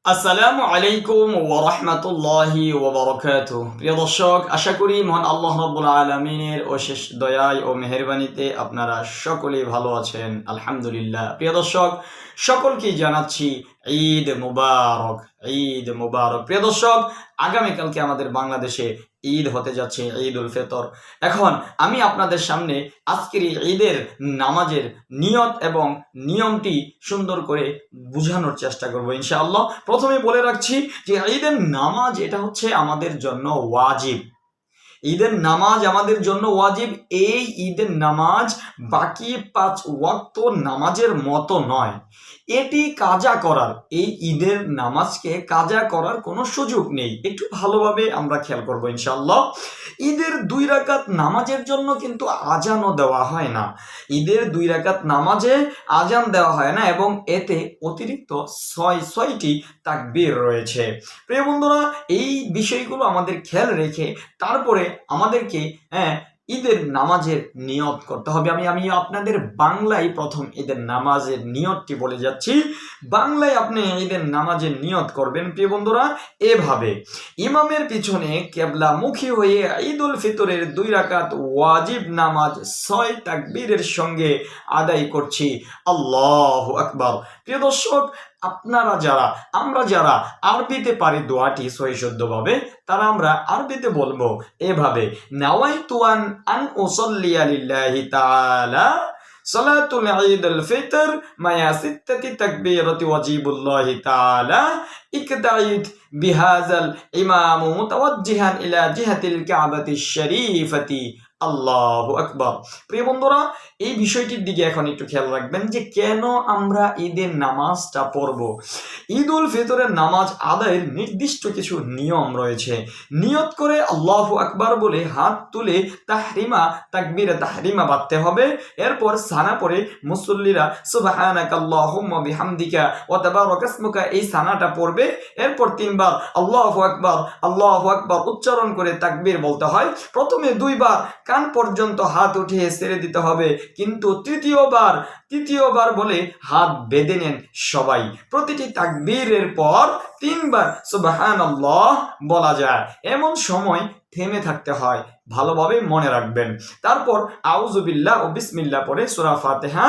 আসসালামু আলাইকুম ওয়া রাহমাতুল্লাহি ওয়া বারাকাতুহু। প্রিয় দর্শক, আশা করি মহান আল্লাহ রাব্বুল আলামিনের অশেষ দয়ায় ও মেহেরবানিতে আপনারা সকলেই ভালো আছেন। আলহামদুলিল্লাহ। প্রিয় দর্শক, সকলকেই জানাচ্ছি ঈদ মুবারক, ঈদ মুবারক। প্রিয় দর্শক, আগামীকালকে আমাদের বাংলাদেশে ঈদ হতে যাচ্ছে, ঈদ উল ফিতর। এখন আমি আপনাদের সামনে আজকের এই ঈদের নামাজের নিয়ত এবং নিয়মটি সুন্দর করে বুঝানোর চেষ্টা করব ইনশাআল্লাহ। প্রথমে বলে রাখছি যে ঈদের নামাজ এটা হচ্ছে আমাদের জন্য ওয়াজিব। ঈদের নামাজ আমাদের জন্য ওয়াজিব। এই ঈদের নামাজ বাকি 5 ওয়াক্ত নামাজের মতো নয়। এটি কাজা করার, এই ঈদের নামাজকে কাজা করার কোনো সুযোগ নেই। একটু ভালোভাবে আমরা খেয়াল করবো ইনশাআল্লাহ। ঈদের 2 রাকাত নামাজের জন্য কিন্তু আজানও দেওয়া হয় না। ঈদের 2 রাকাত নামাজে আজান দেওয়া হয় না এবং এতে অতিরিক্ত 6টি তাকবীর রয়েছে। প্রিয় বন্ধুরা, এই বিষয়গুলো আমাদের খেয়াল রেখে তারপরে আমাদেরকে ঈদের নামাজের নিয়ত করতে হবে। আমি আপনাদের বাংলায় প্রথম ঈদের নামাজের নিয়তটি বলে যাচ্ছি। বাংলায় আপনি ঈদের নামাজের নিয়ত করবেন প্রিয় বন্ধুরা এভাবে: ইমামের পিছনে কিবলামুখী হয়ে ঈদ উল ফিতরের 2 রাকাত ওয়াজিব নামাজ 6 তাকবীরের সঙ্গে আদায় করছি, আল্লাহু আকবার। প্রিয় দর্শক, আমরা যারা আরবিতে পারি দোয়াটি সহিশুদ্ধভাবে, তারা আমরা আরবিতে বলবো এভাবে: নাওয়াইতু আন উসাল্লিয়া লিল্লাহি তাআলা সালাতুল ঈদুল ফিতর মায়া সিত্তাতি তাকবীরাতি ওয়াজিবুল্লাহি তাআলা ইকতাইদ বিহাযাল ইমাম মুতাওয়াজ্জিহান ইলা জিহাতিল কাবাতিশ শরীফাতি, আল্লাহু আকবার। প্রিয় বন্ধুরা, এই বিষয়টির দিকে এখন একটু খেয়াল রাখবেন যে কেন আমরা ঈদের নামাজটা পড়ব। ঈদ উল ফিতরের নামাজ আদায়ের নির্দিষ্ট কিছু নিয়ম রয়েছে। নিয়ত করে আল্লাহু আকবার বলে হাত তুলে তাকবীরে তাহরিমা বাঁধতে হবে। এরপর সানা পড়ে মুসল্লিরা সুবহানাকাল্লাহুম্মা বিহামদিকা ওয়া তাবারাকা ইসমুকা এই সানাটা পড়বে। এরপর 3 বার আল্লাহু আকবার উচ্চারণ করে তাকবীর বলতে হয়। প্রথমে 2 বার কান পর্যন্ত হাত উঠিয়ে ছেড়ে দিতে হবে, কিন্তু তৃতীয়বার বলে হাত বেঁধে নেন সবাই। প্রতিটি তাকবীরের পর 3 বার সুবহানাল্লাহ বলা যায়। এমন সময় থেমে থাকতে হয়, ভালোভাবে মনে রাখবেন। তারপর আউযু বিল্লাহ ও বিসমিল্লাহ পড়ে সূরা ফাতিহা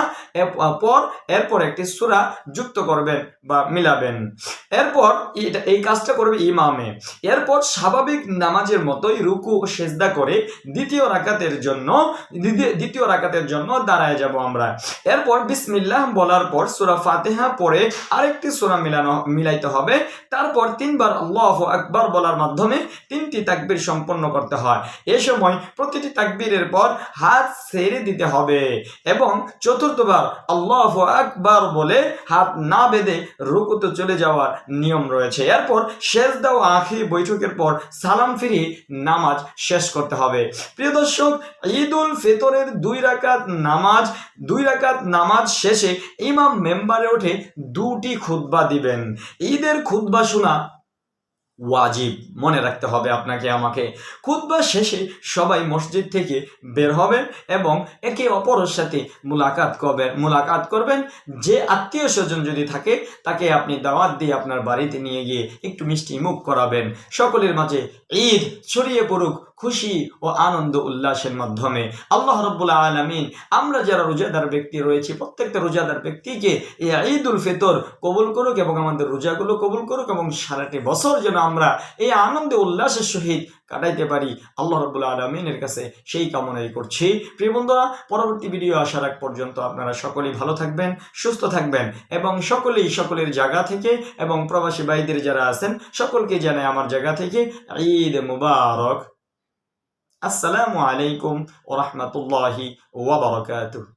এরপর একটি সূরা যুক্ত করবেন বা মিলাবেন। এরপর এই কাজটা করবে ইমামে। এরপর স্বাভাবিক নামাজের মতোই রুকু ও সিজদা করে দ্বিতীয় রাকাতের জন্য দাঁড়ায় যাব আমরা। এরপর বিসমিল্লাহ বলার পর সূরা ফাতিহা পড়ে আরেকটি সূরা মিলাইতে হবে। তারপর 3 বার আল্লাহু আকবার বলার মাধ্যমে 3টি তাকবীর সম্পন্ন করতে হয়। এই সময় প্রতিটি তাকবীরের পর হাত ছেড়ে দিতে হবে এবং চতুর্থবার আল্লাহু আকবার বলে হাত না বেঁধে রুকুতে চলে যাওয়ার নিয়ম রয়েছে। এরপর সিজদা ও আখিরি বৈঠকের পর সালাম ফিরিয়ে নামাজ শেষ করতে হবে। প্রিয় দর্শক, ঈদ উল ফিতরের 2 রাকাত নামাজ শেষে ইমাম মেম্বারে উঠে 2টি খুতবা দিবেন। ঈদের খুতবা শোনা ওয়াজিব, মনে রাখতে হবে আপনাকে আমাকে। খুতবা শেষে সবাই মসজিদ থেকে বের হবেন এবং একে অপরের সাথে মুলাকাত করবেন। যে আত্মীয় স্বজন যদি থাকে তাকে আপনি দাওয়াত দিয়ে আপনার বাড়িতে নিয়ে গিয়ে একটু মিষ্টি মুখ করাবেন। সকলের মাঝে ঈদ ছড়িয়ে পড়ুক খুশি ও আনন্দ উল্লাসের মাধ্যমে। আল্লাহ রাব্বুল আলামিন আমরা যারা রোজাদার ব্যক্তি রয়েছে প্রত্যেকটা রোজাদার ব্যক্তিকে এই ঈদ উল ফিতর কবুল করুক এবং আমাদের রোজাগুলো কবুল করুক এবং সারাটি বছর যেন আমরা এই আনন্দ উল্লাসের সহিত কাটাইতে পারি, আল্লাহ রাব্বুল আলামিনের কাছে সেই কামনাই করছি। প্রিয় বন্ধুরা, পরবর্তী ভিডিও আসার আগ পর্যন্ত আপনারা সকলেই ভালো থাকবেন, সুস্থ থাকবেন এবং সকলের জায়গা থেকে এবং প্রবাসী ভাইদের যারা আছেন সকলকে জানাই আমার জায়গা থেকে ঈদ মুবারক। আসসালামু আলাইকুম ওয়া রাহমাতুল্লাহি ওয়া বারাকাতুহু।